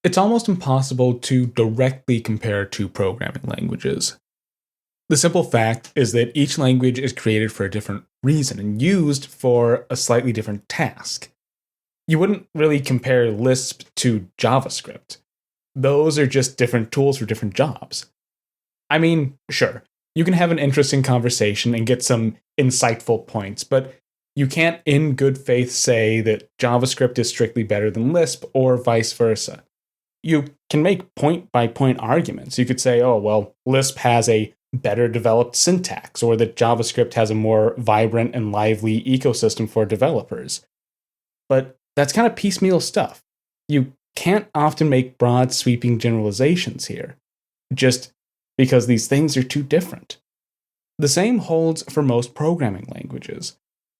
It's almost impossible to directly compare two programming languages. The simple fact is that each language is created for a different reason and used for a slightly different task. You wouldn't really compare Lisp to JavaScript. Those are just different tools for different jobs. I mean, sure, you can have an interesting conversation and get some insightful points, but you can't in good faith say that JavaScript is strictly better than Lisp or vice versa. You can make point-by-point arguments. You could say, oh, well, Lisp has a better developed syntax, or that JavaScript has a more vibrant and lively ecosystem for developers. But that's kind of piecemeal stuff. You can't often make broad, sweeping generalizations here, just because these things are too different. The same holds for most programming languages.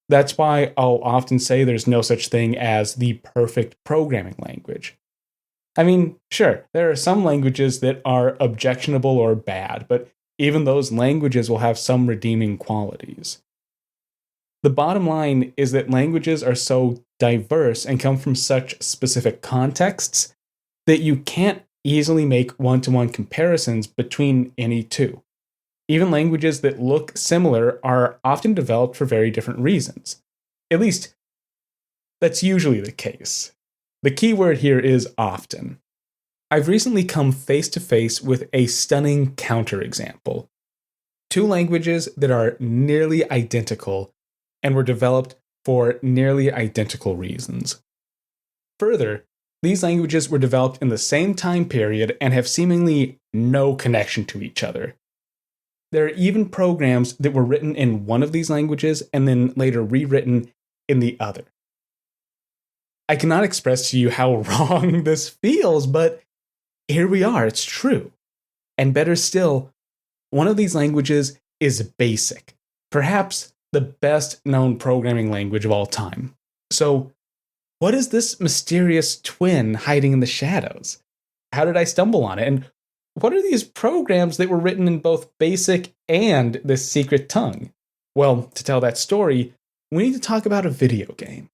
That's why I'll often say there's no such thing as the perfect programming language. I mean, sure, there are some languages that are objectionable or bad, but even those languages will have some redeeming qualities. The bottom line is that languages are so diverse and come from such specific contexts that you can't easily make one-to-one comparisons between any two. Even languages that look similar are often developed for very different reasons. At least, that's usually the case. The key word here is often. I've recently come face to face with a stunning counterexample. Two languages that are nearly identical and were developed for nearly identical reasons. Further, these languages were developed in the same time period and have seemingly no connection to each other. There are even programs that were written in one of these languages and then later rewritten in the other. I cannot express to you how wrong this feels, but here we are, it's true. And better still, one of these languages is BASIC, perhaps the best known programming language of all time. So, what is this mysterious twin hiding in the shadows? How did I stumble on it? And what are these programs that were written in both BASIC and this secret tongue? Well, to tell that story, we need to talk about a video game.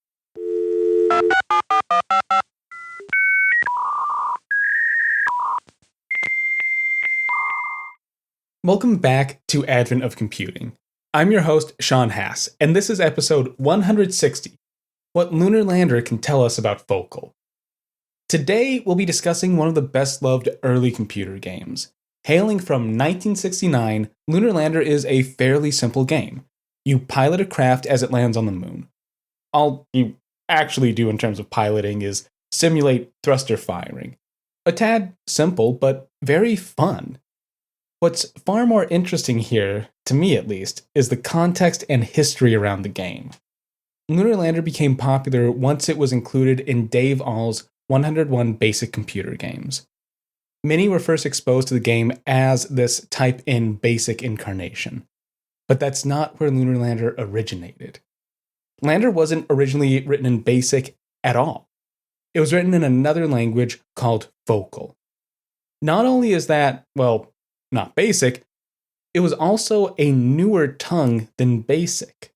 Welcome back to Advent of Computing. I'm your host, Sean Hass, and this is episode 160, What Lunar Lander Can Tell Us About Focal. Today, we'll be discussing one of the best-loved early computer games. Hailing from 1969, Lunar Lander is a fairly simple game. You pilot a craft as it lands on the moon. All you actually do in terms of piloting is simulate thruster firing. A tad simple, but very fun. What's far more interesting here, to me at least, is the context and history around the game. Lunar Lander became popular once it was included in Dave All's 101 Basic Computer Games. Many were first exposed to the game as this type-in BASIC incarnation. But that's not where Lunar Lander originated. Lander wasn't originally written in BASIC at all. It was written in another language called Focal. Not only is that, well, not BASIC, it was also a newer tongue than BASIC.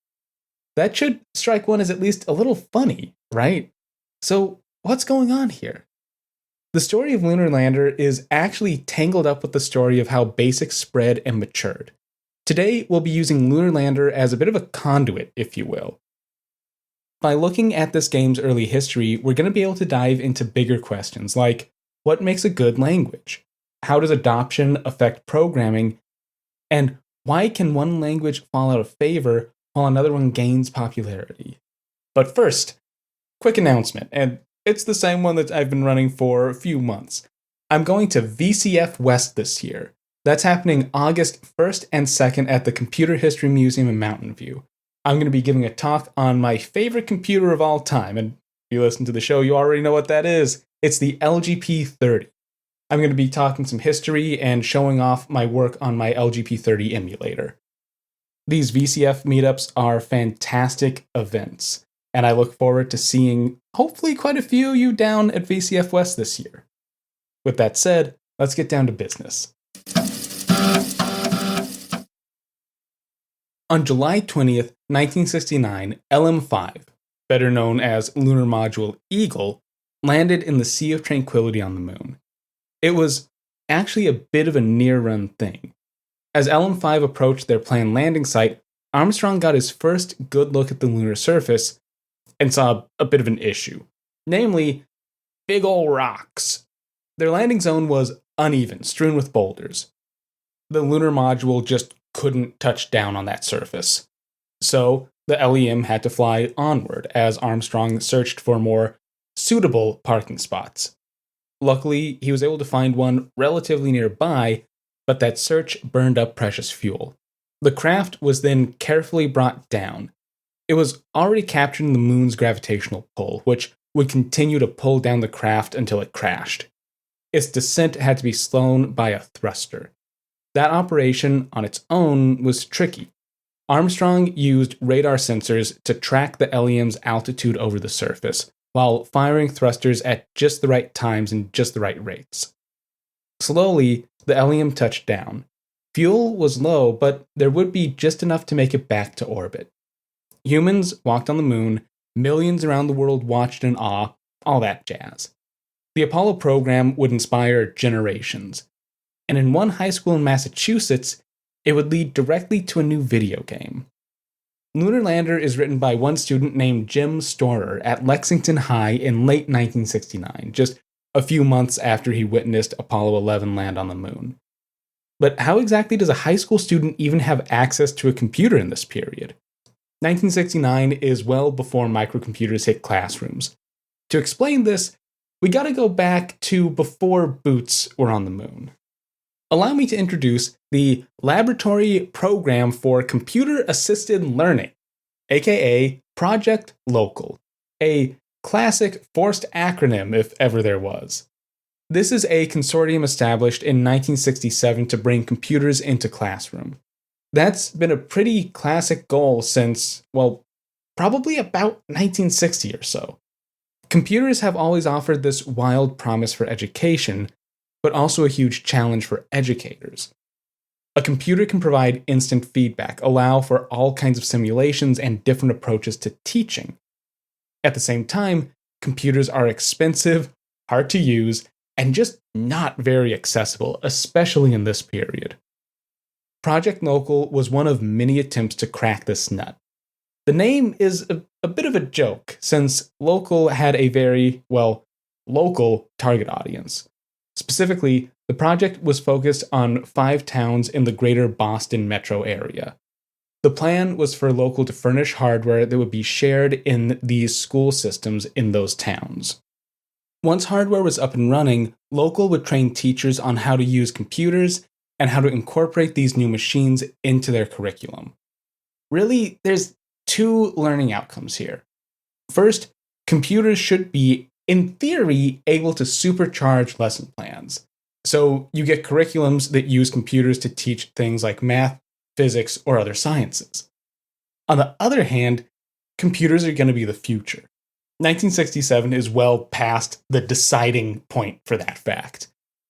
That should strike one as at least a little funny, right? So, what's going on here? The story of Lunar Lander is actually tangled up with the story of how BASIC spread and matured. Today, we'll be using Lunar Lander as a bit of a conduit, if you will. By looking at this game's early history, we're going to be able to dive into bigger questions like, what makes a good language? How does adoption affect programming? And why can one language fall out of favor while another one gains popularity? But first, quick announcement, and it's the same one that I've been running for a few months. I'm going to VCF West this year. That's happening August 1st and 2nd at the Computer History Museum in Mountain View. I'm going to be giving a talk on my favorite computer of all time, and if you listen to the show, you already know what that is. It's the LGP30. I'm going to be talking some history and showing off my work on my LGP30 emulator. These VCF meetups are fantastic events, and I look forward to seeing hopefully quite a few of you down at VCF West this year. With that said, let's get down to business. On July 20th, 1969, LM5, better known as Lunar Module Eagle, landed in the Sea of Tranquility on the moon. It was actually a bit of a near-run thing. As LM-5 approached their planned landing site, Armstrong got his first good look at the lunar surface and saw a bit of an issue. Namely, big ol' rocks. Their landing zone was uneven, strewn with boulders. The lunar module just couldn't touch down on that surface. So the LEM had to fly onward as Armstrong searched for more suitable parking spots. Luckily, he was able to find one relatively nearby, but that search burned up precious fuel. The craft was then carefully brought down. It was already capturing the moon's gravitational pull, which would continue to pull down the craft until it crashed. Its descent had to be slowed by a thruster. That operation on its own was tricky. Armstrong used radar sensors to track the LEM's altitude over the surface, while firing thrusters at just the right times and just the right rates. Slowly, the LEM touched down. Fuel was low, but there would be just enough to make it back to orbit. Humans walked on the moon, millions around the world watched in awe, all that jazz. The Apollo program would inspire generations. And in one high school in Massachusetts, it would lead directly to a new video game. Lunar Lander is written by one student named Jim Storer at Lexington High in late 1969, just a few months after he witnessed Apollo 11 land on the moon. But how exactly does a high school student even have access to a computer in this period? 1969 is well before microcomputers hit classrooms. To explain this, we gotta go back to before boots were on the moon. Allow me to introduce the Laboratory Program for Computer Assisted Learning, aka Project Local, a classic forced acronym if ever there was. This is a consortium established in 1967 to bring computers into classroom. That's been a pretty classic goal since, well, probably about 1960 or so. Computers have always offered this wild promise for education, but also a huge challenge for educators. A computer can provide instant feedback, allow for all kinds of simulations and different approaches to teaching. At the same time, computers are expensive, hard to use, and just not very accessible, especially in this period. Project Local was one of many attempts to crack this nut. The name is a bit of a joke, since Local had a very, local target audience. Specifically, the project was focused on 5 towns in the greater Boston metro area. The plan was for Local to furnish hardware that would be shared in these school systems in those towns. Once hardware was up and running, Local would train teachers on how to use computers and how to incorporate these new machines into their curriculum. Really, there's 2 learning outcomes here. First, computers should be, in theory, able to supercharge lesson plans. So you get curriculums that use computers to teach things like math, physics, or other sciences. On the other hand, computers are going to be the future. 1967 is well past the deciding point for that fact.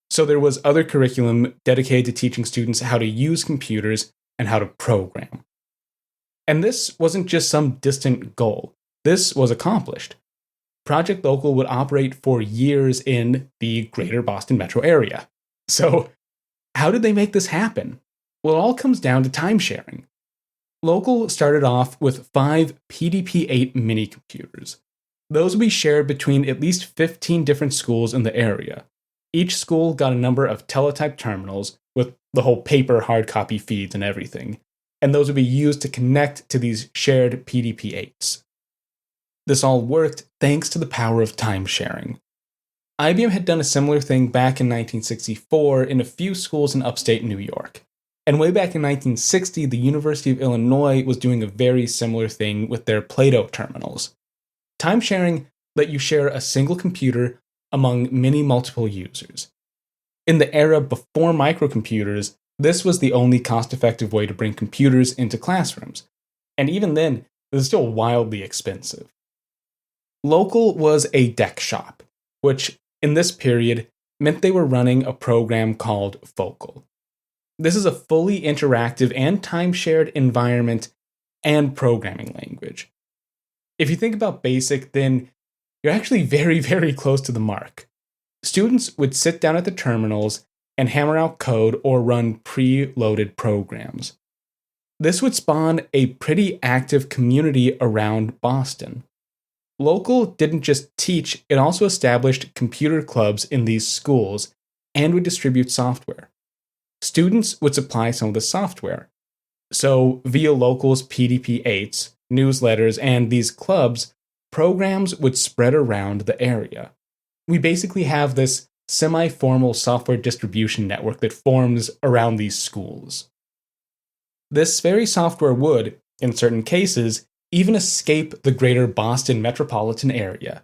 So there was other curriculum dedicated to teaching students how to use computers and how to program. And this wasn't just some distant goal. This was accomplished. Project Local would operate for years in the greater Boston metro area. So, how did they make this happen? Well, it all comes down to time sharing. Local started off with 5 PDP-8 mini computers. Those would be shared between at least 15 different schools in the area. Each school got a number of teletype terminals with the whole paper hard copy feeds and everything, and those would be used to connect to these shared PDP-8s. This all worked thanks to the power of time sharing. IBM had done a similar thing back in 1964 in a few schools in upstate New York. And way back in 1960, the University of Illinois was doing a very similar thing with their Plato terminals. Time sharing let you share a single computer among many multiple users. In the era before microcomputers, this was the only cost-effective way to bring computers into classrooms. And even then, it was still wildly expensive. Local was a deck shop, which in this period meant they were running a program called Focal. This is a fully interactive and time-shared environment and programming language. If you think about BASIC, then you're actually very, very close to the mark. Students would sit down at the terminals and hammer out code or run pre-loaded programs. This would spawn a pretty active community around Boston. Local didn't just teach, it also established computer clubs in these schools and would distribute software. Students would supply some of the software. So, via Local's PDP-8s, newsletters, and these clubs, programs would spread around the area. We basically have this semi-formal software distribution network that forms around these schools. This very software would, in certain cases, even escape the greater Boston metropolitan area.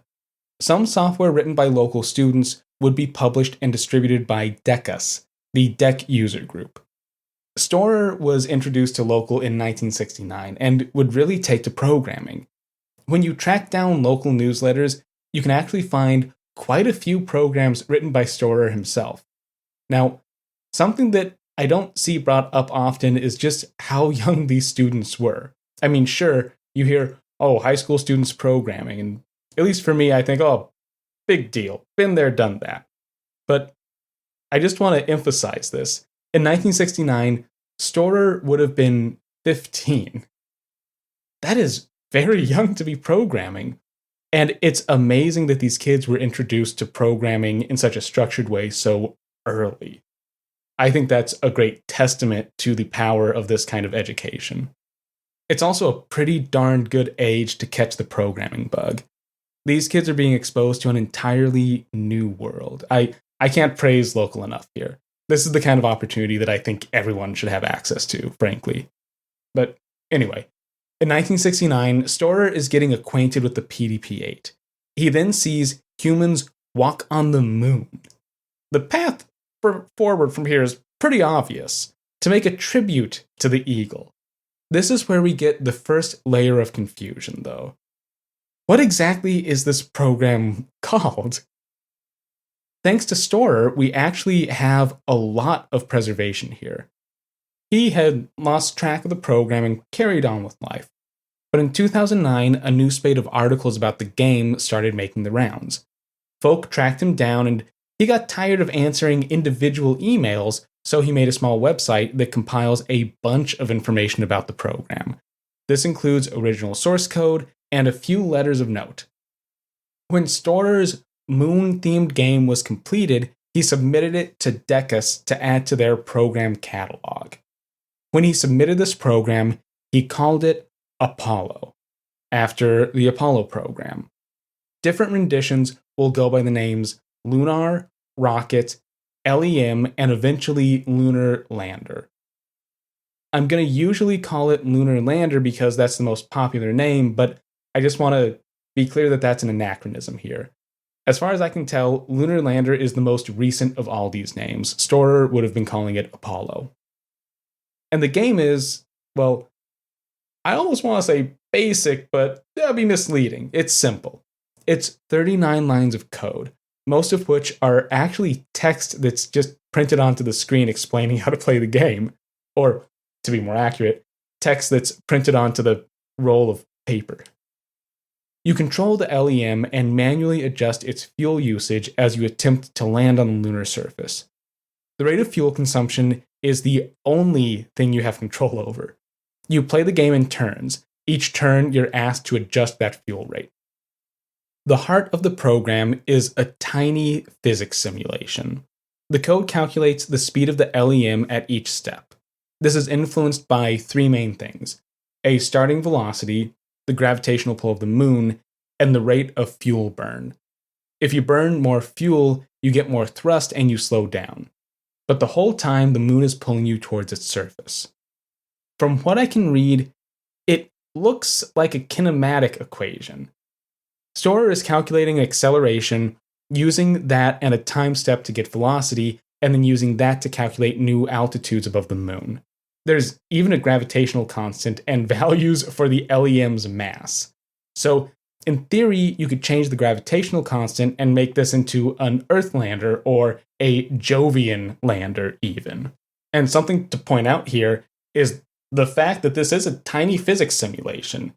Some software written by local students would be published and distributed by DECUS, the DEC user group. Storer was introduced to Local in 1969 and would really take to programming. When you track down local newsletters, you can actually find quite a few programs written by Storer himself. Now, something that I don't see brought up often is just how young these students were. I mean, sure, you hear, oh, high school students programming, and at least for me, I think, oh, big deal. Been there, done that. But I just want to emphasize this. In 1969, Storer would have been 15. That is very young to be programming. And it's amazing that these kids were introduced to programming in such a structured way so early. I think that's a great testament to the power of this kind of education. It's also a pretty darn good age to catch the programming bug. These kids are being exposed to an entirely new world. I can't praise Local enough here. This is the kind of opportunity that I think everyone should have access to, frankly. But anyway, in 1969, Storer is getting acquainted with the PDP-8. He then sees humans walk on the moon. The path forward from here is pretty obvious, to make a tribute to the Eagle. This is where we get the first layer of confusion, though. What exactly is this program called? Thanks to Storer, we actually have a lot of preservation here. He had lost track of the program and carried on with life. But in 2009, a new spate of articles about the game started making the rounds. Folk tracked him down, and he got tired of answering individual emails, so he made a small website that compiles a bunch of information about the program. This includes original source code and a few letters of note. When Storer's moon-themed game was completed, he submitted it to DECUS to add to their program catalog. When he submitted this program, he called it Apollo, after the Apollo program. Different renditions will go by the names Lunar, Rocket, LEM, and eventually Lunar Lander. I'm going to usually call it Lunar Lander because that's the most popular name, but I just want to be clear that that's an anachronism here. As far as I can tell, Lunar Lander is the most recent of all these names. Storer would have been calling it Apollo. And the game is, well, I almost want to say basic, but that'd be misleading. It's simple. It's 39 lines of code, most of which are actually text that's just printed onto the screen explaining how to play the game. Or, to be more accurate, text that's printed onto the roll of paper. You control the LEM and manually adjust its fuel usage as you attempt to land on the lunar surface. The rate of fuel consumption is the only thing you have control over. You play the game in turns. Each turn, you're asked to adjust that fuel rate. The heart of the program is a tiny physics simulation. The code calculates the speed of the LEM at each step. This is influenced by three main things: a starting velocity, the gravitational pull of the moon, and the rate of fuel burn. If you burn more fuel, you get more thrust and you slow down. But the whole time, the moon is pulling you towards its surface. From what I can read, it looks like a kinematic equation. Storer is calculating acceleration, using that and a time step to get velocity, and then using that to calculate new altitudes above the moon. There's even a gravitational constant and values for the LEM's mass. So, in theory, you could change the gravitational constant and make this into an Earth lander or a Jovian lander, even. And something to point out here is the fact that this is a tiny physics simulation.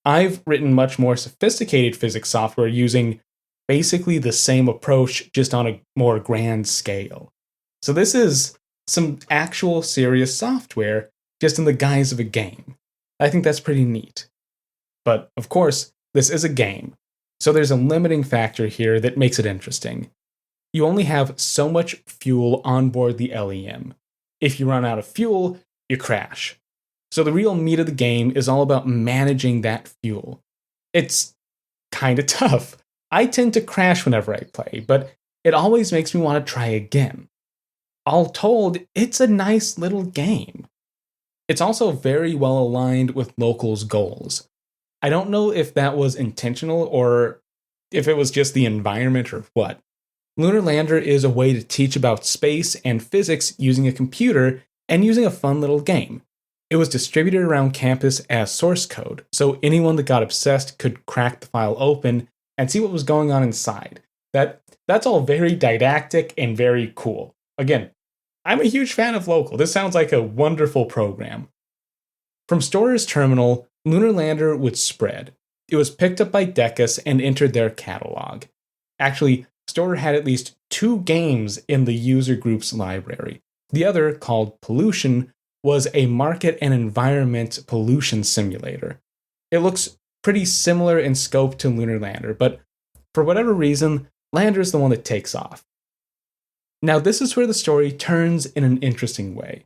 I've written much more sophisticated physics software using basically the same approach, just on a more grand scale. So this is some actual serious software just in the guise of a game. I think that's pretty neat. But of course, this is a game, so there's a limiting factor here that makes it interesting. You only have so much fuel on board the LEM. If you run out of fuel, you crash. So the real meat of the game is all about managing that fuel. It's kind of tough. I tend to crash whenever I play, but it always makes me want to try again. All told, it's a nice little game. It's also very well aligned with locals' goals. I don't know if that was intentional or if it was just the environment or what. Lunar Lander is a way to teach about space and physics using a computer and using a fun little game. It was distributed around campus as source code, so anyone that got obsessed could crack the file open and see what was going on inside. That's all very didactic and very cool. Again, I'm a huge fan of Local. This sounds like a wonderful program. From Storer's terminal, Lunar Lander would spread. It was picked up by Decus and entered their catalog. Actually, Storer had at least 2 games in the user group's library. The other, called Pollution, was a market and environment pollution simulator. It looks pretty similar in scope to Lunar Lander, but for whatever reason, Lander's the one that takes off. Now, this is where the story turns in an interesting way.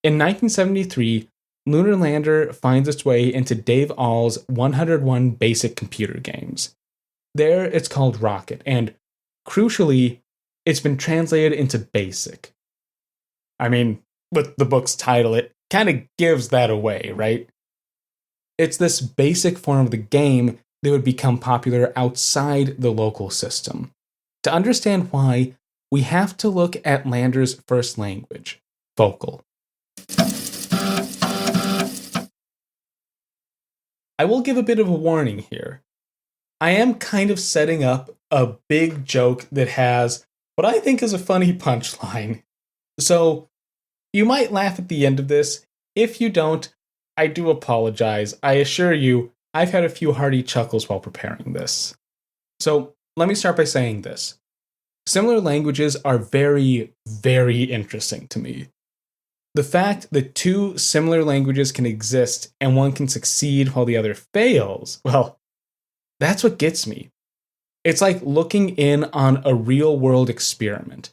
In 1973, Lunar Lander finds its way into Dave All's 101 Basic Computer Games. There, it's called Rocket, and crucially, it's been translated into Basic. I mean, with the book's title, it kind of gives that away, right? It's this basic form of the game that would become popular outside the local system. To understand why, we have to look at Lander's first language, Focal. I will give a bit of a warning here. I am kind of setting up a big joke that has what I think is a funny punchline. So, you might laugh at the end of this. If you don't, I do apologize. I assure you, I've had a few hearty chuckles while preparing this. So, let me start by saying this. Similar languages are very, very interesting to me. The fact that 2 similar languages can exist and one can succeed while the other fails, well, that's what gets me. It's like looking in on a real-world experiment.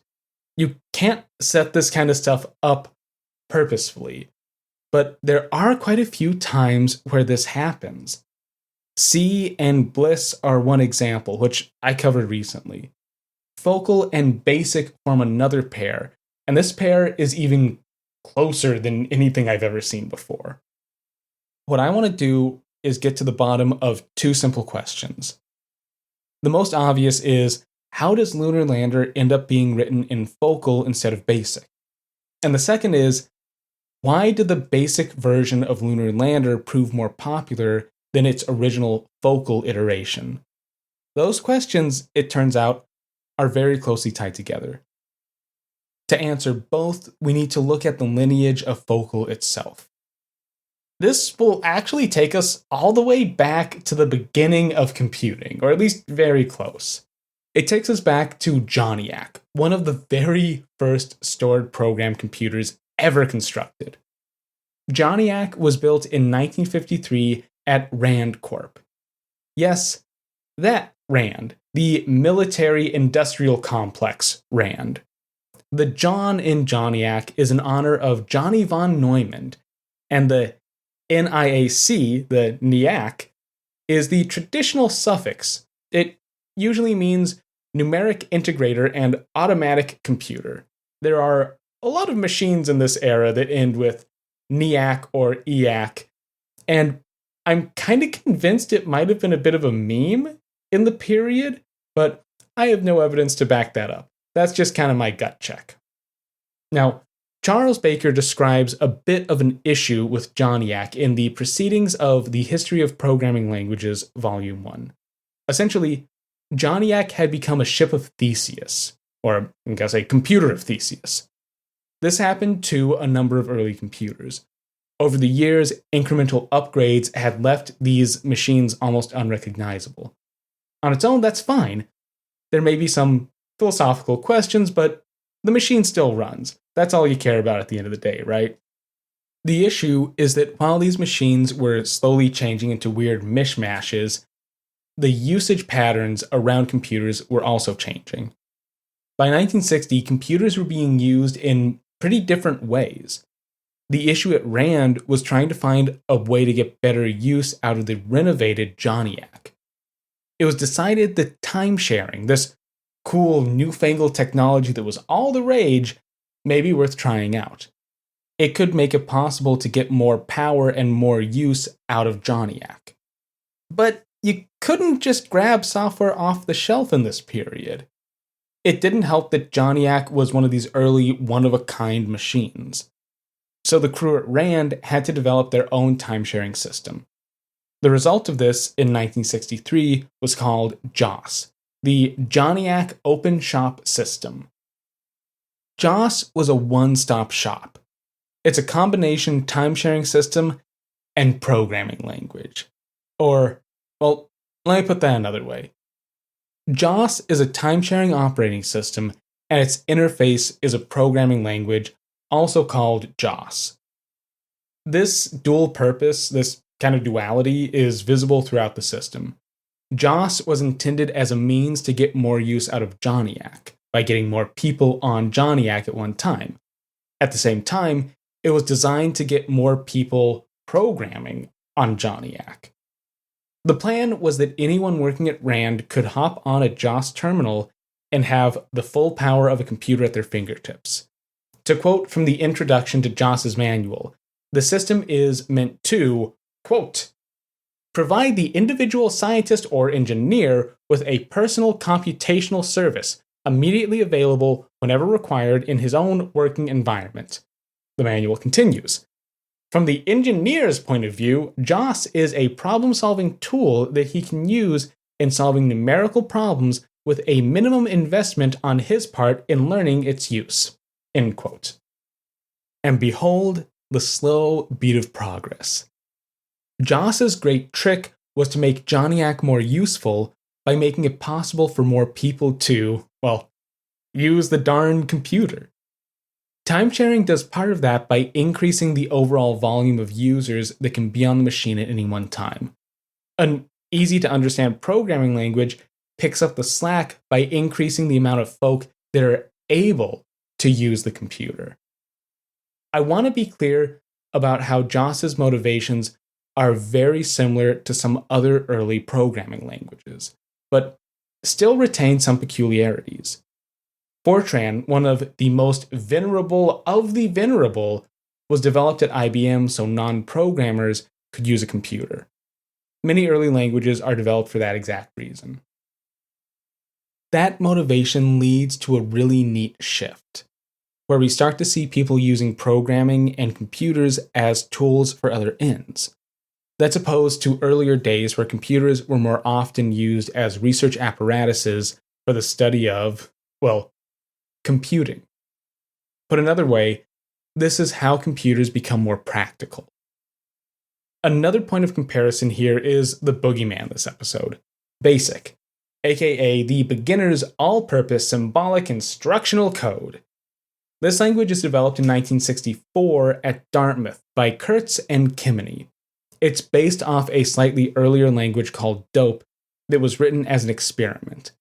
You can't set this kind of stuff up purposefully, but there are quite a few times where this happens. C and Bliss are one example, which I covered recently. Focal and Basic form another pair, and this pair is even closer than anything I've ever seen before. What I want to do is get to the bottom of 2 simple questions. The most obvious is, how does Lunar Lander end up being written in Focal instead of Basic? And the second is, why did the Basic version of Lunar Lander prove more popular than its original Focal iteration? Those questions, it turns out, are very closely tied together. To answer both, we need to look at the lineage of Focal itself. This will actually take us all the way back to the beginning of computing, or at least very close. It takes us back to Joniac, one of the very first stored program computers ever constructed. Joniac was built in 1953 at Rand Corp. Yes, that Rand, the military industrial complex Rand. The John in Joniac is in honor of Johnny von Neumann, and the NIAC, the NIAC, is the traditional suffix. It usually means numeric integrator and automatic computer. There are a lot of machines in this era that end with NIAC or EAC, and I'm kind of convinced it might have been a bit of a meme in the period, but I have no evidence to back that up. That's just kind of my gut check. Now, Charles Baker describes a bit of an issue with Joniac in the Proceedings of the History of Programming Languages, Volume 1. Essentially, Joniac had become a ship of Theseus, or I guess a computer of Theseus. This happened to a number of early computers. Over the years, incremental upgrades had left these machines almost unrecognizable. On its own, that's fine. There may be some philosophical questions, but the machine still runs. That's all you care about at the end of the day, right? The issue is that while these machines were slowly changing into weird mishmashes, the usage patterns around computers were also changing. By 1960, computers were being used in pretty different ways. The issue at Rand was trying to find a way to get better use out of the renovated Johnniac. It was decided that time sharing, this cool newfangled technology that was all the rage, may be worth trying out. It could make it possible to get more power and more use out of Johnniac. But you couldn't just grab software off the shelf in this period. It didn't help that Johnniac was one of these early one-of-a-kind machines. So the crew at Rand had to develop their own time-sharing system. The result of this in 1963 was called JOS, the Johnniac Open Shop System. JOS was a one-stop shop. It's a combination time-sharing system and programming language. Or, well, let me put that another way. JOS is a time-sharing operating system, and its interface is a programming language, also called JOS. This dual purpose, this kind of duality, is visible throughout the system. JOS was intended as a means to get more use out of Johnniac, by getting more people on Johnniac at one time. At the same time, it was designed to get more people programming on Johnniac. The plan was that anyone working at Rand could hop on a JOS terminal and have the full power of a computer at their fingertips. To quote from the introduction to JOS's manual, the system is meant to, quote, provide the individual scientist or engineer with a personal computational service immediately available whenever required in his own working environment. The manual continues. From the engineer's point of view, JOS is a problem-solving tool that he can use in solving numerical problems with a minimum investment on his part in learning its use. End quote. And behold, the slow beat of progress. JOS's great trick was to make Johnniac more useful by making it possible for more people to, well, use the darn computer. Time sharing does part of that by increasing the overall volume of users that can be on the machine at any one time. An easy-to-understand programming language picks up the slack by increasing the amount of folk that are able to use the computer. I want to be clear about how JOS's motivations are very similar to some other early programming languages, but still retain some peculiarities. Fortran, one of the most venerable of the venerable, was developed at IBM so non-programmers could use a computer. Many early languages are developed for that exact reason. That motivation leads to a really neat shift, where we start to see people using programming and computers as tools for other ends. That's opposed to earlier days where computers were more often used as research apparatuses for the study of, well, computing. Put another way, this is how computers become more practical. Another point of comparison here is the boogeyman this episode, BASIC, aka the beginner's all-purpose symbolic instructional code. This language is developed in 1964 at Dartmouth by Kurtz and Kemeny. It's based off a slightly earlier language called DOPE that was written as an experiment.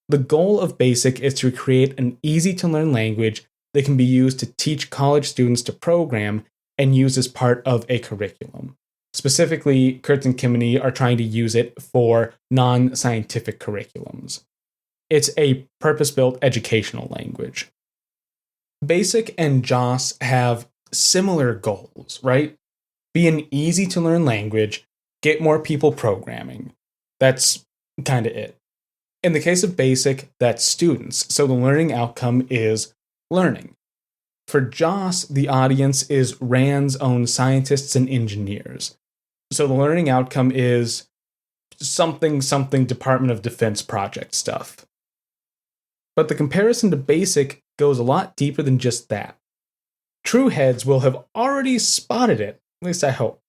The goal of BASIC is to create an easy-to-learn language that can be used to teach college students to program and use as part of a curriculum. Specifically, Kurtz and Kemeny are trying to use it for non-scientific curriculums. It's a purpose-built educational language. BASIC and JOS have similar goals, right? Be an easy-to-learn language, get more people programming. That's kind of it. In the case of BASIC, that's students, so the learning outcome is learning. For JOS, the audience is Rand's own scientists and engineers, so the learning outcome is something Department of Defense project stuff. But the comparison to BASIC goes a lot deeper than just that. True heads will have already spotted it, at least I hope.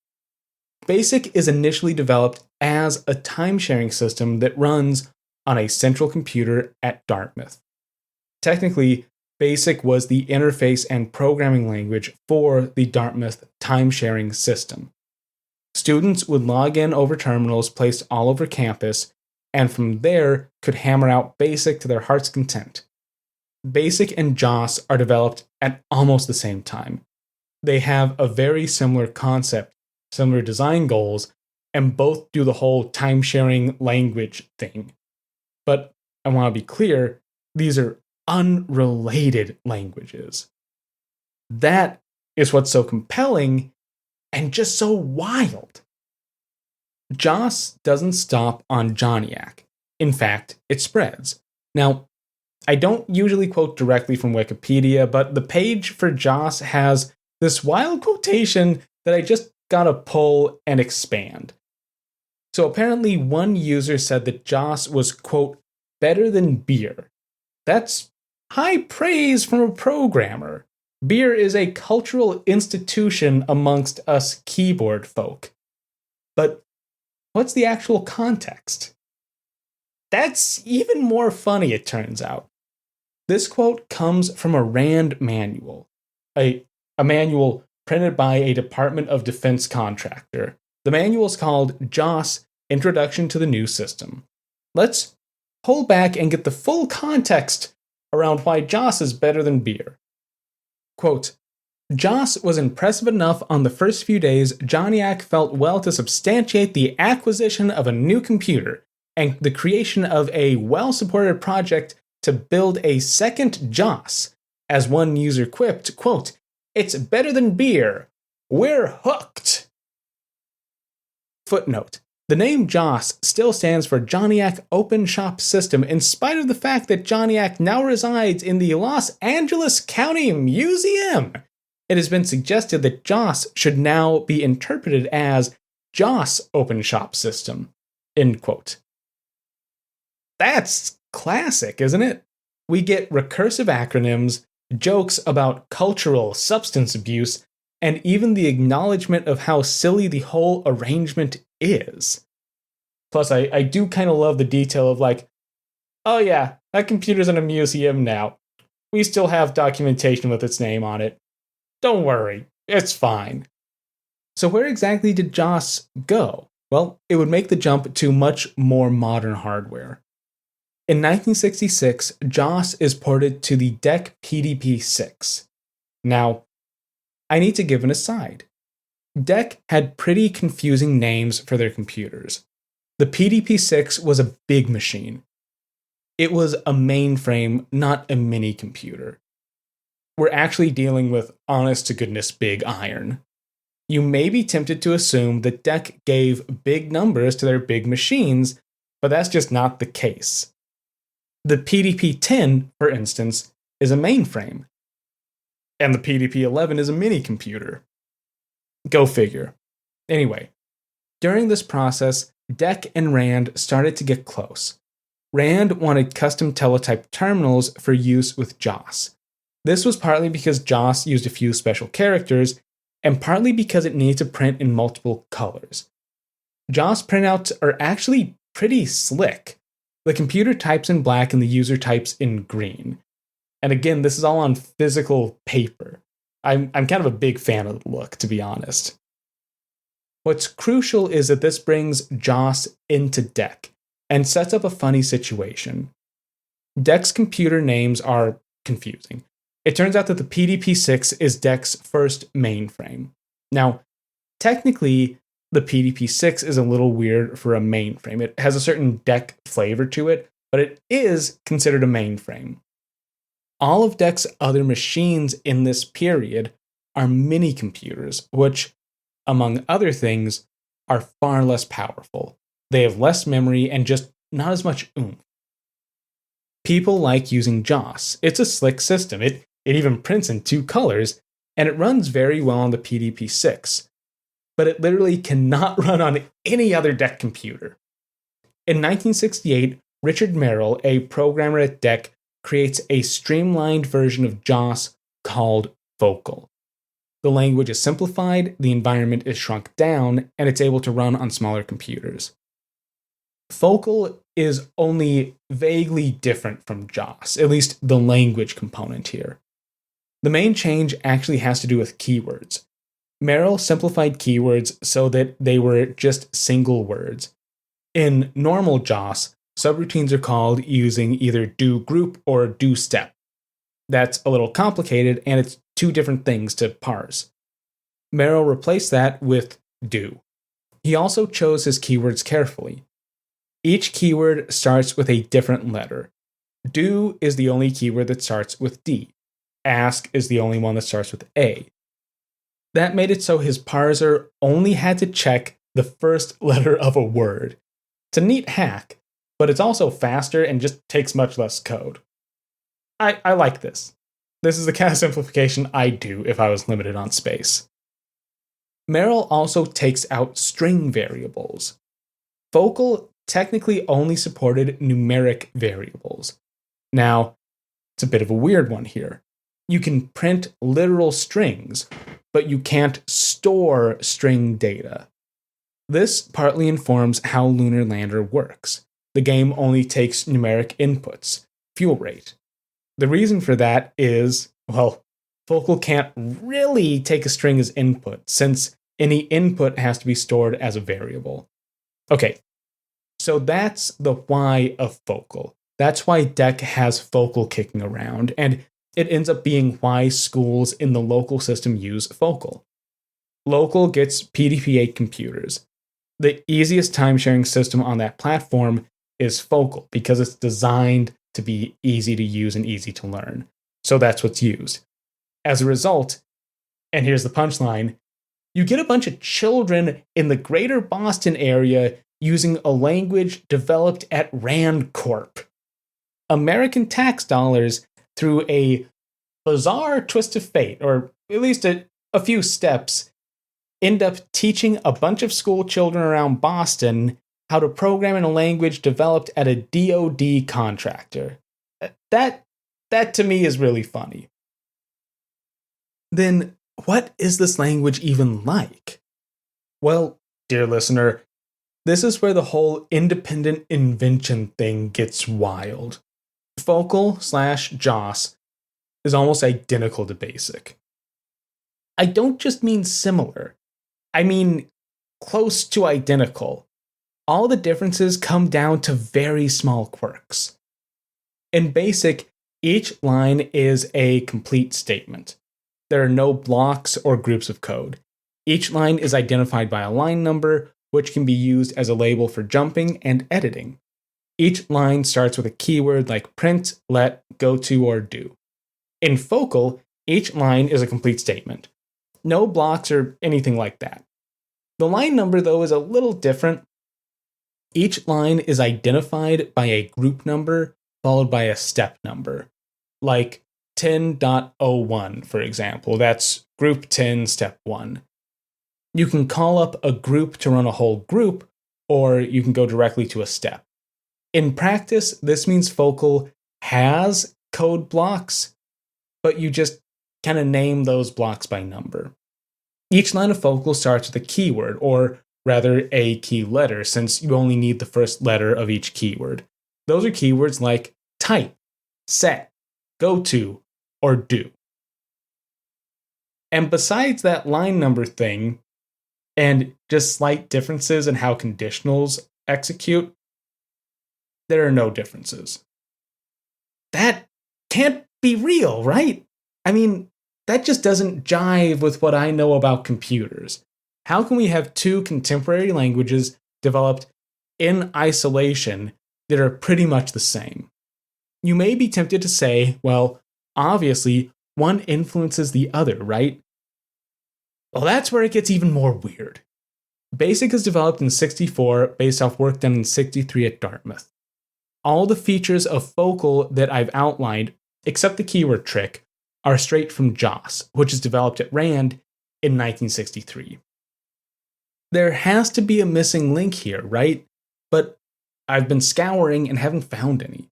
BASIC is initially developed as a time-sharing system that runs on a central computer at Dartmouth. Technically, BASIC was the interface and programming language for the Dartmouth time-sharing system. Students would log in over terminals placed all over campus, and from there could hammer out BASIC to their heart's content. BASIC and JOS are developed at almost the same time. They have a very similar concept, similar design goals, and both do the whole time-sharing language thing. But I want to be clear, these are unrelated languages. That is what's so compelling and just so wild. JOS doesn't stop on Joniac. In fact, it spreads. Now, I don't usually quote directly from Wikipedia, but the page for JOS has this wild quotation that I just gotta pull and expand. So apparently one user said that JOS was, quote, better than beer. That's high praise from a programmer. Beer is a cultural institution amongst us keyboard folk. But what's the actual context? That's even more funny, it turns out. This quote comes from a RAND manual, a manual printed by a Department of Defense contractor. The manual is called JOS Introduction to the New System. Let's pull back and get the full context around why JOS is better than beer. Quote, JOS was impressive enough on the first few days Joniac felt well to substantiate the acquisition of a new computer and the creation of a well-supported project to build a second JOS. As one user quipped, quote, it's better than beer. We're hooked. Footnote. The name JOS still stands for Joniac Open Shop System in spite of the fact that Joniac now resides in the Los Angeles County Museum. It has been suggested that JOS should now be interpreted as JOS Open Shop System. End quote. That's classic, isn't it? We get recursive acronyms, jokes about cultural substance abuse, and even the acknowledgement of how silly the whole arrangement is. Plus, I do kind of love the detail of like, oh yeah, that computer's in a museum now. We still have documentation with its name on it. Don't worry, it's fine. So where exactly did JOS go? Well, it would make the jump to much more modern hardware. In 1966, JOS is ported to the DEC PDP-6. Now, I need to give an aside. DEC had pretty confusing names for their computers. The PDP-6 was a big machine. It was a mainframe, not a mini computer. We're actually dealing with honest-to-goodness big iron. You may be tempted to assume that DEC gave big numbers to their big machines, but that's just not the case. The PDP-10, for instance, is a mainframe. And the PDP-11 is a mini computer. Go figure. Anyway, during this process, DEC and RAND started to get close. RAND wanted custom teletype terminals for use with JOS. This was partly because JOS used a few special characters, and partly because it needed to print in multiple colors. JOS printouts are actually pretty slick. The computer types in black and the user types in green. And again, this is all on physical paper. I'm kind of a big fan of the look, to be honest. What's crucial is that this brings JOS into DEC and sets up a funny situation. DEC's computer names are confusing. It turns out that the PDP-6 is DEC's first mainframe. Now, technically, the PDP-6 is a little weird for a mainframe. It has a certain DEC flavor to it, but it is considered a mainframe. All of DEC's other machines in this period are mini computers, which, among other things, are far less powerful. They have less memory and just not as much oomph. People like using JOS. It's a slick system. It even prints in 2 colors, and it runs very well on the PDP-6. But it literally cannot run on any other DEC computer. In 1968, Richard Merrill, a programmer at DEC, creates a streamlined version of JOS called Vocal. The language is simplified, the environment is shrunk down, and it's able to run on smaller computers. Focal is only vaguely different from JOS, at least the language component here. The main change actually has to do with keywords. Merrill simplified keywords so that they were just single words. In normal JOS, subroutines are called using either do group or do step. That's a little complicated, and it's two different things to parse. Merrill replaced that with do. He also chose his keywords carefully. Each keyword starts with a different letter. Do is the only keyword that starts with D. Ask is the only one that starts with A. That made it so his parser only had to check the first letter of a word. It's a neat hack, but it's also faster and just takes much less code. I like this. This is the kind of simplification I'd do if I was limited on space. Merrill also takes out string variables. Focal technically only supported numeric variables. Now, it's a bit of a weird one here. You can print literal strings, but you can't store string data. This partly informs how Lunar Lander works. The game only takes numeric inputs, fuel rate. The reason for that is, well, Focal can't really take a string as input, since any input has to be stored as a variable. Okay, so that's the why of Focal. That's why Deck has Focal kicking around, and it ends up being why schools in the local system use Focal. Local gets PDP-8 computers. The easiest time-sharing system on that platform is Focal, because it's designed to be easy to use and easy to learn. So that's what's used. As a result, and here's the punchline, you get a bunch of children in the greater Boston area using a language developed at Rand Corp. American tax dollars, through a bizarre twist of fate, or at least a few steps, end up teaching a bunch of school children around Boston how to program in a language developed at a DoD contractor. That to me is really funny. Then, what is this language even like? Well, dear listener, this is where the whole independent invention thing gets wild. Focal/JOS is almost identical to BASIC. I don't just mean similar. I mean close to identical. All the differences come down to very small quirks. In BASIC, each line is a complete statement. There are no blocks or groups of code. Each line is identified by a line number, which can be used as a label for jumping and editing. Each line starts with a keyword like print, let, go to, or do. In Focal, each line is a complete statement. No blocks or anything like that. The line number, though, is a little different. Each line is identified by a group number followed by a step number, like 10.01, for example. That's group 10, step 1. You can call up a group to run a whole group, or you can go directly to a step. In practice, this means Focal has code blocks, but you just kind of name those blocks by number. Each line of Focal starts with a keyword, or rather a key letter, since you only need the first letter of each keyword. Those are keywords like type, set, go to, or do. And besides that line number thing, and just slight differences in how conditionals execute, there are no differences. That can't be real, right? I mean, that just doesn't jive with what I know about computers. How can we have two contemporary languages developed in isolation that are pretty much the same? You may be tempted to say, well, obviously, one influences the other, right? Well, that's where it gets even more weird. BASIC is developed in '64 based off work done in '63 at Dartmouth. All the features of Focal that I've outlined, except the keyword trick, are straight from JOS, which is developed at Rand in 1963. There has to be a missing link here, right? But I've been scouring and haven't found any.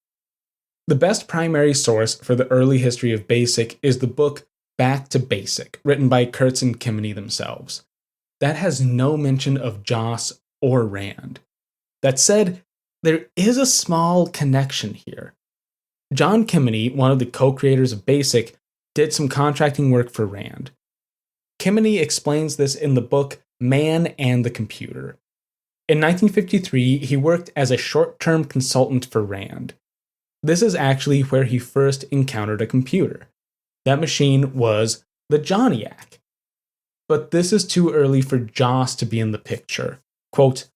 The best primary source for the early history of BASIC is the book Back to Basic, written by Kurtz and Kemeny themselves. That has no mention of Joss or Rand. That said, there is a small connection here. John Kemeny, one of the co-creators of BASIC, did some contracting work for Rand. Kemeny explains this in the book Man and the Computer. In 1953, he worked as a short-term consultant for Rand. This is actually where he first encountered a computer. That machine was the Johnniac. But this is too early for Joss to be in the picture. Quote,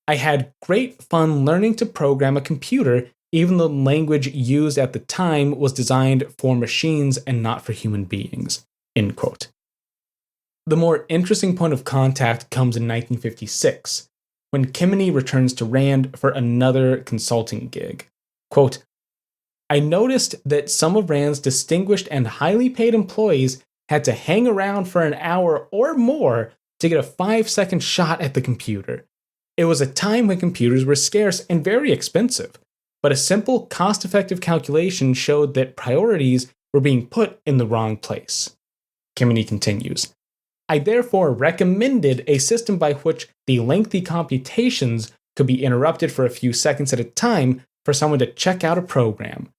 I had great fun learning to program a computer, even though the language used at the time was designed for machines and not for human beings. End quote. The more interesting point of contact comes in 1956, when Kemeny returns to Rand for another consulting gig. Quote, I noticed that some of Rand's distinguished and highly paid employees had to hang around for an hour or more to get a 5-second shot at the computer. It was a time when computers were scarce and very expensive, but a simple, cost-effective calculation showed that priorities were being put in the wrong place. Kemeny continues, I therefore recommended a system by which the lengthy computations could be interrupted for a few seconds at a time for someone to check out a program.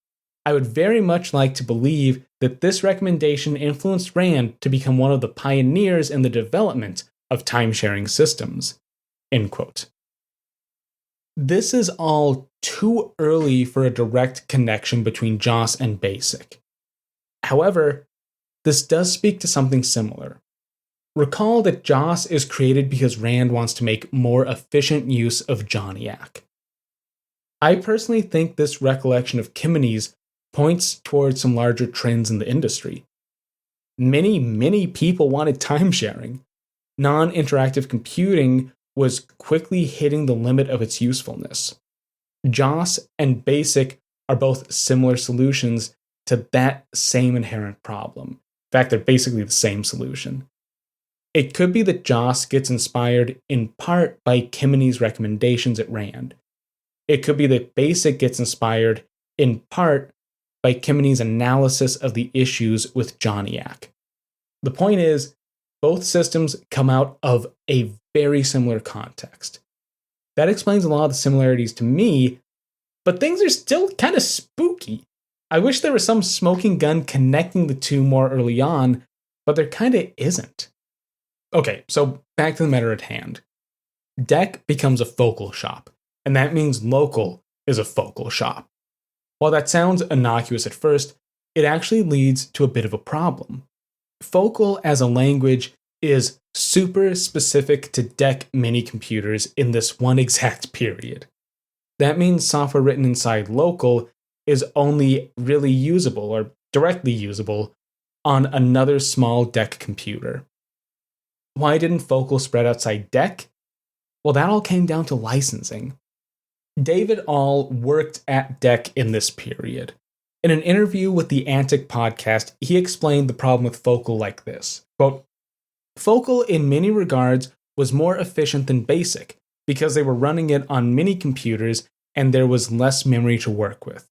I would very much like to believe that this recommendation influenced Rand to become one of the pioneers in the development of time-sharing systems. End quote. This is all too early for a direct connection between Joss and BASIC. However, this does speak to something similar. Recall that Joss is created because Rand wants to make more efficient use of Johnniac. I personally think this recollection of Kemeny's points towards some larger trends in the industry. Many people wanted time-sharing. Non-interactive computing was quickly hitting the limit of its usefulness. Joss and BASIC are both similar solutions to that same inherent problem. In fact, they're basically the same solution. It could be that Joss gets inspired in part by Kemeny's recommendations at Rand. It could be that BASIC gets inspired in part by Kemeny's analysis of the issues with Johnniac. The point is, both systems come out of a very similar context. That explains a lot of the similarities to me, but things are still kind of spooky. I wish there was some smoking gun connecting the two more early on, but there kind of isn't. Okay, so back to the matter at hand. DEC becomes a focal shop, and that means local is a focal shop. While that sounds innocuous at first, it actually leads to a bit of a problem. Focal as a language is super specific to DEC mini computers in this one exact period. That means software written inside local is only really usable or directly usable on another small DEC computer. Why didn't Focal spread outside DEC? Well, that all came down to licensing. David All worked at DEC in this period. In an interview with the Antic podcast, he explained the problem with Focal like this. Quote, Focal in many regards was more efficient than BASIC because they were running it on mini computers and there was less memory to work with.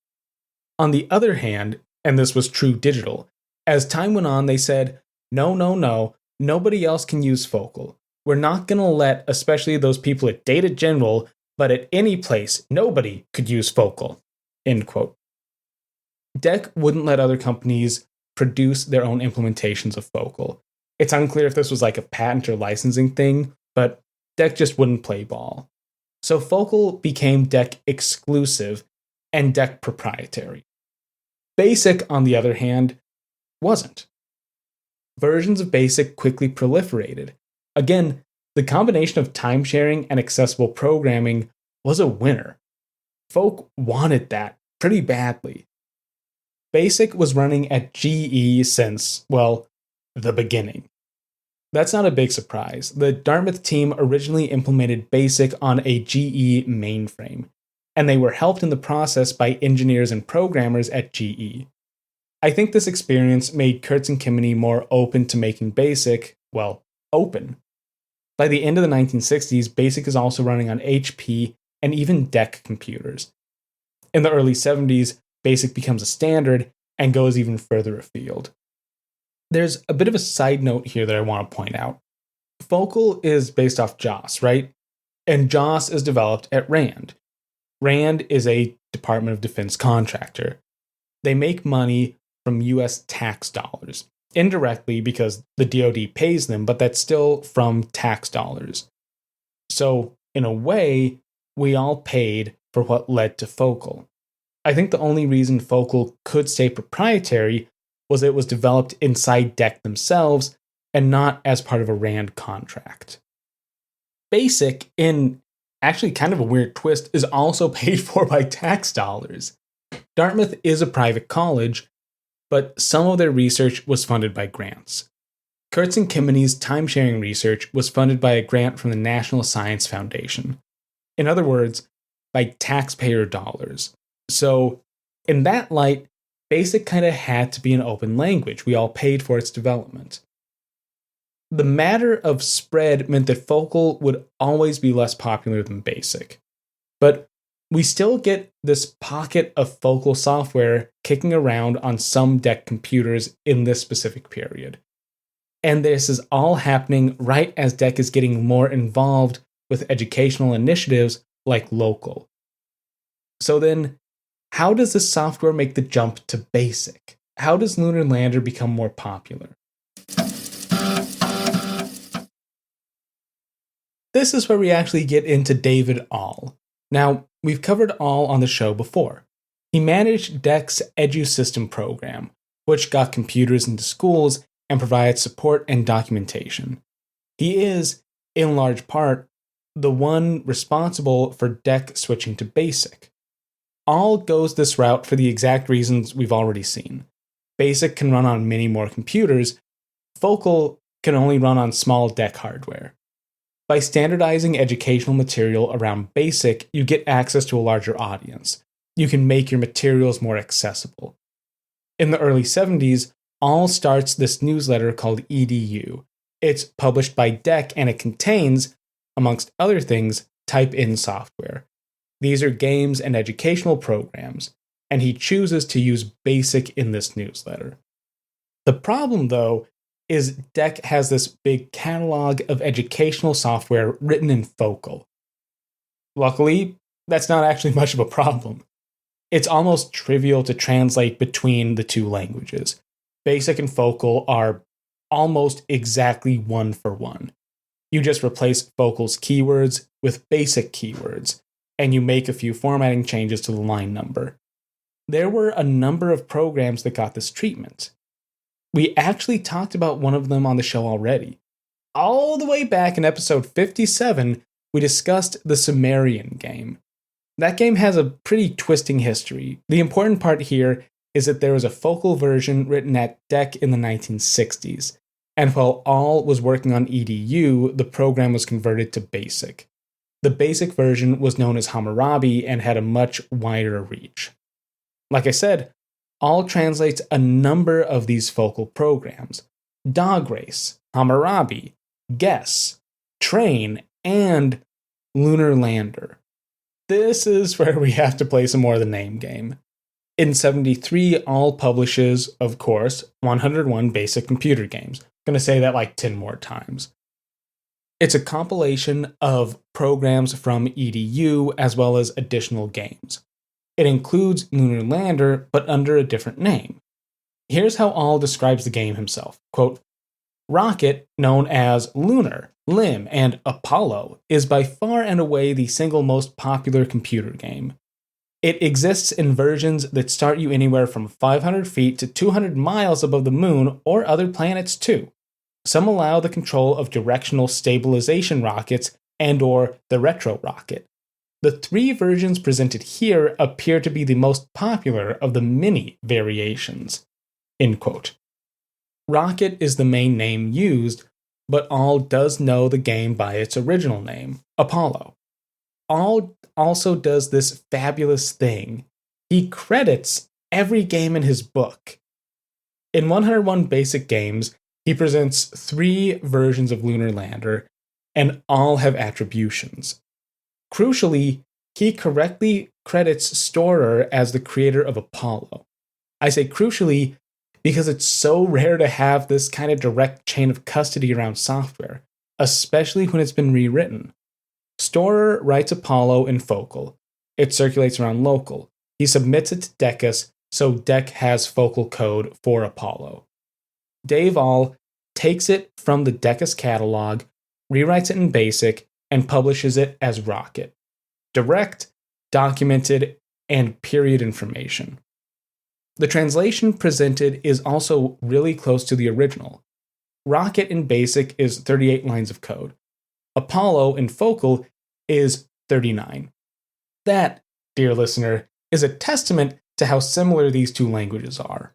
On the other hand, and this was true digital, as time went on they said, no, nobody else can use Focal. We're not going to let, especially those people at Data General, but at any place, nobody could use Focal. End quote. DEC wouldn't let other companies produce their own implementations of Focal. It's unclear if this was like a patent or licensing thing, but DEC just wouldn't play ball. So Focal became DEC exclusive and DEC proprietary. BASIC, on the other hand, wasn't. Versions of BASIC quickly proliferated. Again, the combination of time sharing and accessible programming was a winner. Folk wanted that pretty badly. BASIC was running at GE since, well, the beginning. That's not a big surprise. The Dartmouth team originally implemented BASIC on a GE mainframe, and they were helped in the process by engineers and programmers at GE. I think this experience made Kurtz and Kemeny more open to making BASIC, well, open. By the end of the 1960s, BASIC is also running on HP and even DEC computers. In the early 70s, BASIC becomes a standard and goes even further afield. There's a bit of a side note here that I want to point out. Focal is based off JOS, right? And JOS is developed at RAND. RAND is a Department of Defense contractor. They make money from US tax dollars, indirectly because the DoD pays them, but that's still from tax dollars. So, in a way, we all paid for what led to Focal. I think the only reason Focal could stay proprietary was it was developed inside DEC themselves and not as part of a RAND contract. BASIC, in actually kind of a weird twist, is also paid for by tax dollars. Dartmouth is a private college, but some of their research was funded by grants. Kurtz and Kimmony's time-sharing research was funded by a grant from the National Science Foundation. In other words, by taxpayer dollars. So, in that light, BASIC kind of had to be an open language. We all paid for its development. The matter of spread meant that Focal would always be less popular than BASIC. But we still get this pocket of Focal software kicking around on some DEC computers in this specific period. And this is all happening right as DEC is getting more involved with educational initiatives like Local. So then, how does this software make the jump to BASIC? How does Lunar Lander become more popular? This is where we actually get into David All. Now, we've covered All on the show before. He managed DEC's EduSystem program, which got computers into schools and provided support and documentation. He is, in large part, the one responsible for DEC switching to BASIC. All goes this route for the exact reasons we've already seen. BASIC can run on many more computers. Focal can only run on small DEC hardware. By standardizing educational material around BASIC, you get access to a larger audience. You can make your materials more accessible. In the early 70s, All starts this newsletter called EDU. It's published by DEC and it contains, amongst other things, type-in software. These are games and educational programs, and he chooses to use BASIC in this newsletter. The problem, though, is DEC has this big catalog of educational software written in Focal. Luckily, that's not actually much of a problem. It's almost trivial to translate between the two languages. BASIC and Focal are almost exactly one for one. You just replace Focal's keywords with BASIC keywords, and you make a few formatting changes to the line number. There were a number of programs that got this treatment. We actually talked about one of them on the show already. All the way back in episode 57, we discussed the Sumerian game. That game has a pretty twisting history. The important part here is that there was a Focal version written at DEC in the 1960s, and while All was working on EDU, the program was converted to BASIC. The BASIC version was known as Hammurabi and had a much wider reach. Like I said, All translates a number of these Focal programs: Dog Race, Hammurabi, Guess, Train, and Lunar Lander. This is where we have to play some more of the name game. In 73, All publishes, of course, 101 Basic Computer Games. I'm going to say that like 10 more times. It's a compilation of programs from EDU as well as additional games. It includes Lunar Lander, but under a different name. Here's how All describes the game himself. Quote, Rocket, known as Lunar, Limb, and Apollo, is by far and away the single most popular computer game. It exists in versions that start you anywhere from 500 feet to 200 miles above the moon or other planets too. Some allow the control of directional stabilization rockets and/or the retro rocket. The three versions presented here appear to be the most popular of the many variations. End quote. Rocket is the main name used, but All does know the game by its original name, Apollo. All also does this fabulous thing. He credits every game in his book. In 101 Basic Games, he presents 3 versions of Lunar Lander, and all have attributions. Crucially, he correctly credits Storer as the creator of Apollo. I say crucially because it's so rare to have this kind of direct chain of custody around software, especially when it's been rewritten. Storer writes Apollo in Focal. It circulates around local. He submits it to Decus, so Dec has Focal code for Apollo. Dave All takes it from the Decus catalog, rewrites it in BASIC, and publishes it as Rocket. Direct, documented, and period information. The translation presented is also really close to the original. Rocket in BASIC is 38 lines of code. Apollo in Focal is 39. That, dear listener, is a testament to how similar these two languages are.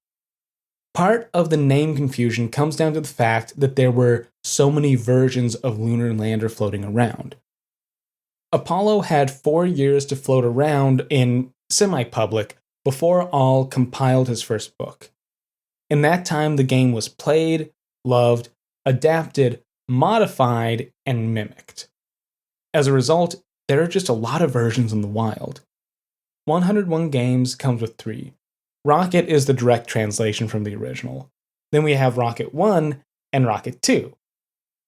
Part of the name confusion comes down to the fact that there were so many versions of Lunar Lander floating around. Apollo had 4 years to float around in semi-public before All compiled his first book. In that time, the game was played, loved, adapted, modified, and mimicked. As a result, there are just a lot of versions in the wild. 101 Games comes with 3. Rocket is the direct translation from the original. Then we have Rocket 1 and Rocket 2.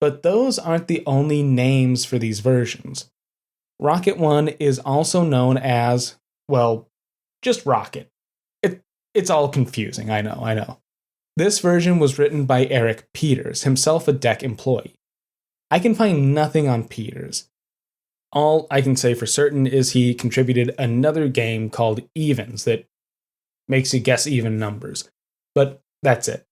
But those aren't the only names for these versions. Rocket 1 is also known as, well, just Rocket. It's all confusing, I know. This version was written by Eric Peters, himself a Dec employee. I can find nothing on Peters. All I can say for certain is he contributed another game called Evens that makes you guess even numbers. But that's it.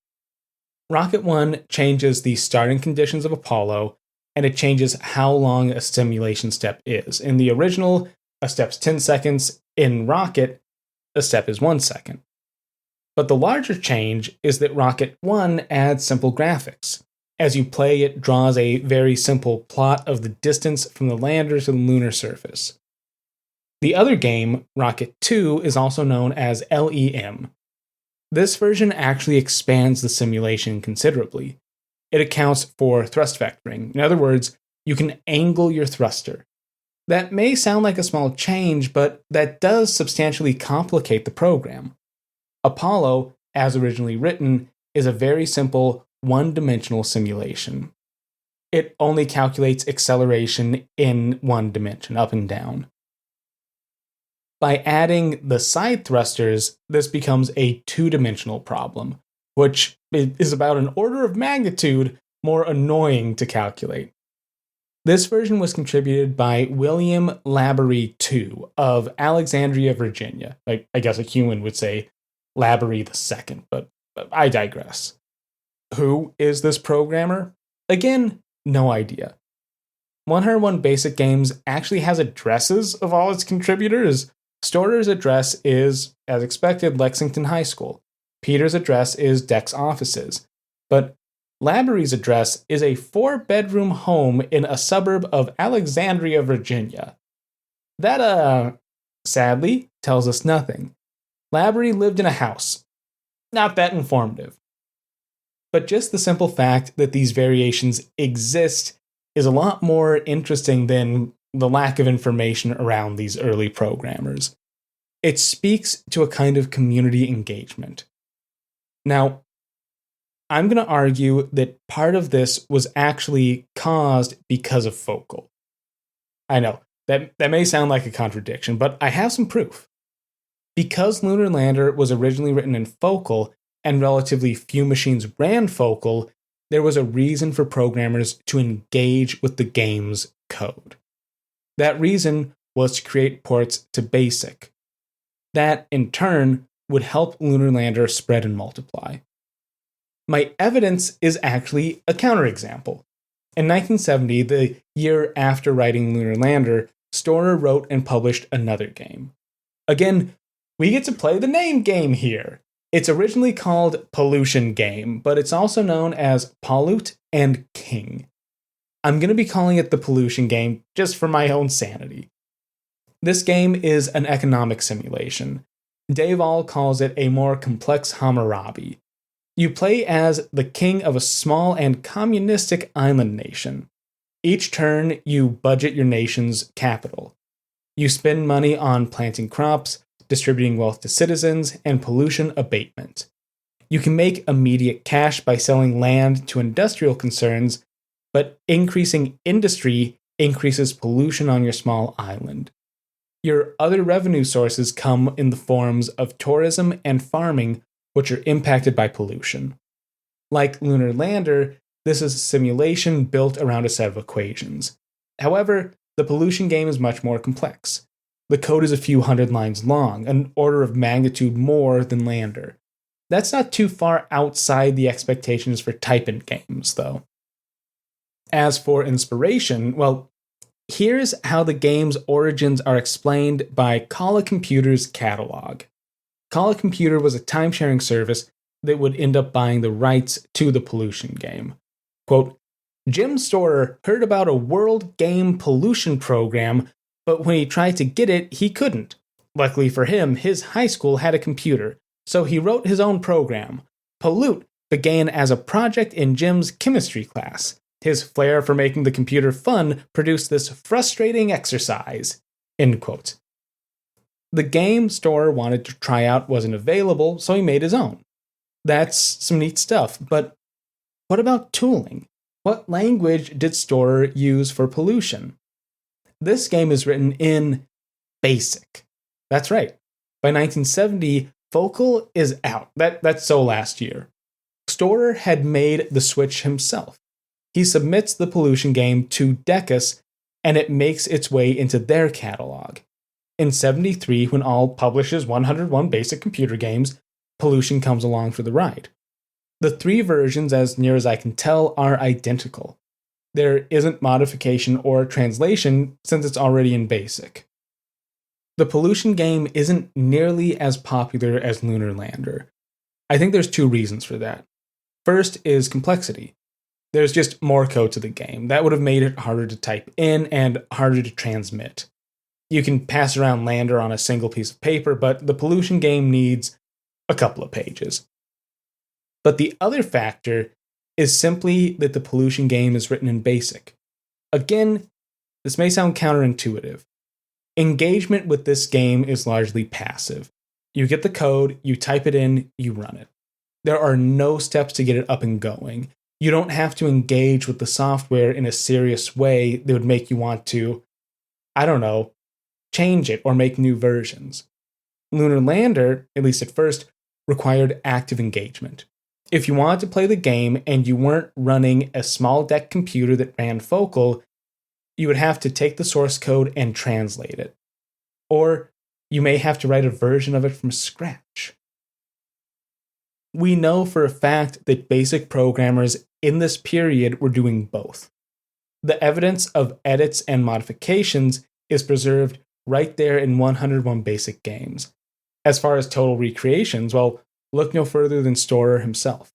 Rocket 1 changes the starting conditions of Apollo, and it changes how long a simulation step is. In the original, a step's 10 seconds. In Rocket, a step is 1 second. But the larger change is that Rocket 1 adds simple graphics. As you play, it draws a very simple plot of the distance from the lander to the lunar surface. The other game, Rocket 2, is also known as LEM. This version actually expands the simulation considerably. It accounts for thrust vectoring. In other words, you can angle your thruster. That may sound like a small change, but that does substantially complicate the program. Apollo, as originally written, is a very simple one-dimensional simulation. It only calculates acceleration in one dimension, up and down. By adding the side thrusters, this becomes a two-dimensional problem, which is about an order of magnitude more annoying to calculate. This version was contributed by William Laborie II of Alexandria, Virginia. I guess a human would say Laborie II, but I digress. Who is this programmer? Again, no idea. 101 Basic Games actually has addresses of all its contributors. Storer's address is, as expected, Lexington High School. Peter's address is Dec's offices. But Laborie's address is a 4-bedroom home in a suburb of Alexandria, Virginia. That, sadly, tells us nothing. Laborie lived in a house. Not that informative. But just the simple fact that these variations exist is a lot more interesting than the lack of information around these early programmers. It speaks to a kind of community engagement. Now, I'm going to argue that part of this was actually caused because of Focal. I know, that may sound like a contradiction, but I have some proof. Because Lunar Lander was originally written in Focal, and relatively few machines ran Focal, there was a reason for programmers to engage with the game's code. That reason was to create ports to BASIC. That, in turn, would help Lunar Lander spread and multiply. My evidence is actually a counterexample. In 1970, the year after writing Lunar Lander, Storer wrote and published another game. Again, we get to play the name game here. It's originally called Pollution Game, but it's also known as Pollute and King. I'm going to be calling it the Pollution Game just for my own sanity. This game is an economic simulation. Dave All calls it a more complex Hammurabi. You play as the king of a small and communistic island nation. Each turn, you budget your nation's capital. You spend money on planting crops, distributing wealth to citizens, and pollution abatement. You can make immediate cash by selling land to industrial concerns, but increasing industry increases pollution on your small island. Your other revenue sources come in the forms of tourism and farming, which are impacted by pollution. Like Lunar Lander, this is a simulation built around a set of equations. However, the pollution game is much more complex. The code is a few hundred lines long, an order of magnitude more than Lander. That's not too far outside the expectations for type-in games, though. As for inspiration, well, here's how the game's origins are explained by Call a Computer's catalog. Call a Computer was a time-sharing service that would end up buying the rights to the pollution game. Quote, Jim Storer heard about a world game pollution program, but when he tried to get it, he couldn't. Luckily for him, his high school had a computer, so he wrote his own program. Pollute began as a project in Jim's chemistry class. His flair for making the computer fun produced this frustrating exercise. End quote. The game Storer wanted to try out wasn't available, so he made his own. That's some neat stuff, but what about tooling? What language did Storer use for pollution? This game is written in BASIC. That's right. By 1970, Vocal is out. That's so last year. Storer had made the switch himself. He submits the pollution game to Decus, and it makes its way into their catalog. In 73, when All publishes 101 basic computer games, pollution comes along for the ride. The three versions, as near as I can tell, are identical. There isn't modification or translation since it's already in BASIC. The pollution game isn't nearly as popular as Lunar Lander. I think there's two reasons for that. First is complexity. There's just more code to the game. That would have made it harder to type in and harder to transmit. You can pass around Lander on a single piece of paper, but the pollution game needs a couple of pages. But the other factor is simply that the pollution game is written in BASIC. Again, this may sound counterintuitive. Engagement with this game is largely passive. You get the code, you type it in, you run it. There are no steps to get it up and going. You don't have to engage with the software in a serious way that would make you want to, change it or make new versions. Lunar Lander, at least at first, required active engagement. If you wanted to play the game and you weren't running a small deck computer that ran Focal, you would have to take the source code and translate it. Or you may have to write a version of it from scratch. We know for a fact that basic programmers in this period were doing both. The evidence of edits and modifications is preserved right there in 101 basic games. As far as total recreations, well, look no further than Storer himself.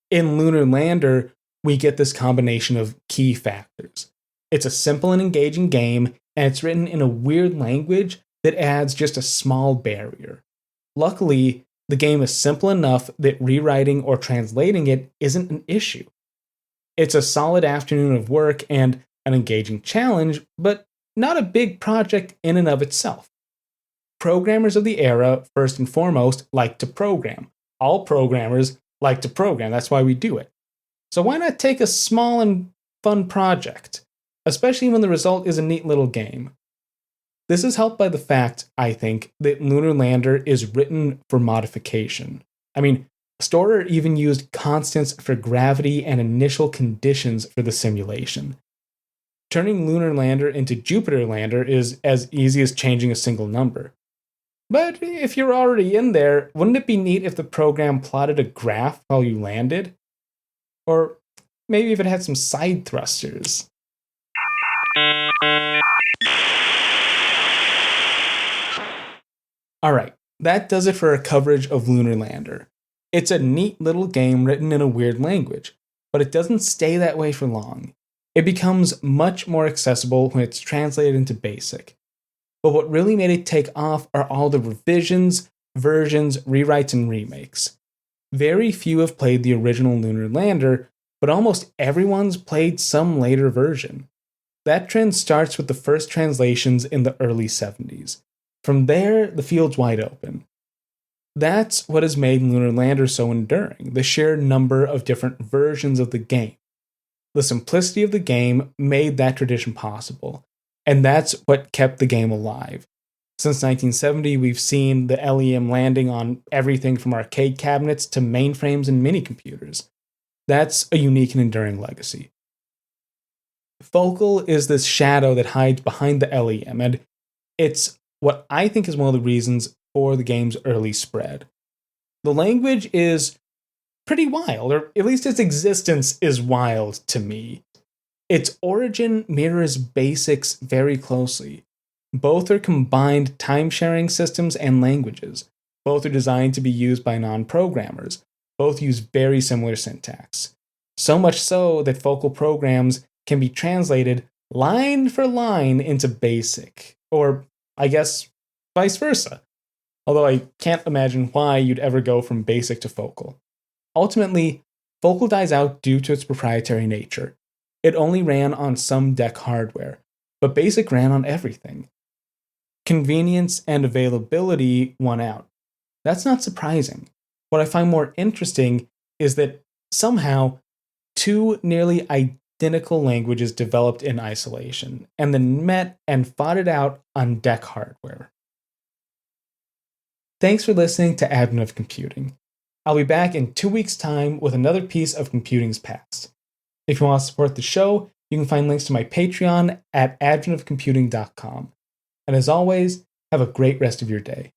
In Lunar Lander, we get this combination of key factors. It's a simple and engaging game, and it's written in a weird language that adds just a small barrier. Luckily, the game is simple enough that rewriting or translating it isn't an issue. It's a solid afternoon of work and an engaging challenge, but not a big project in and of itself. Programmers of the era, first and foremost, like to program. All programmers like to program, that's why we do it. So why not take a small and fun project, especially when the result is a neat little game? This is helped by the fact, I think, that Lunar Lander is written for modification. Storer even used constants for gravity and initial conditions for the simulation. Turning Lunar Lander into Jupiter Lander is as easy as changing a single number. But if you're already in there, wouldn't it be neat if the program plotted a graph while you landed? Or maybe if it had some side thrusters. Alright, that does it for our coverage of Lunar Lander. It's a neat little game written in a weird language, but it doesn't stay that way for long. It becomes much more accessible when it's translated into BASIC. But what really made it take off are all the revisions, versions, rewrites, and remakes. Very few have played the original Lunar Lander, but almost everyone's played some later version. That trend starts with the first translations in the early 70s. From there, the field's wide open. That's what has made Lunar Lander so enduring, the sheer number of different versions of the game. The simplicity of the game made that tradition possible, and that's what kept the game alive. Since 1970, we've seen the LEM landing on everything from arcade cabinets to mainframes and mini computers. That's a unique and enduring legacy. Focal is this shadow that hides behind the LEM, and it's what I think is one of the reasons for the game's early spread. The language is pretty wild, or at least its existence is wild to me. Its origin mirrors BASIC's very closely. Both are combined time-sharing systems and languages. Both are designed to be used by non-programmers. Both use very similar syntax. So much so that Focal programs can be translated line for line into BASIC, or I guess vice versa. Although I can't imagine why you'd ever go from BASIC to Focal. Ultimately, Focal dies out due to its proprietary nature. It only ran on some DEC hardware, but BASIC ran on everything. Convenience and availability won out. That's not surprising. What I find more interesting is that somehow two nearly identical languages developed in isolation and then met and fought it out on DEC hardware. Thanks for listening to Advent of Computing. I'll be back in 2 weeks' time with another piece of computing's past. If you want to support the show, you can find links to my Patreon at adventofcomputing.com. And as always, have a great rest of your day.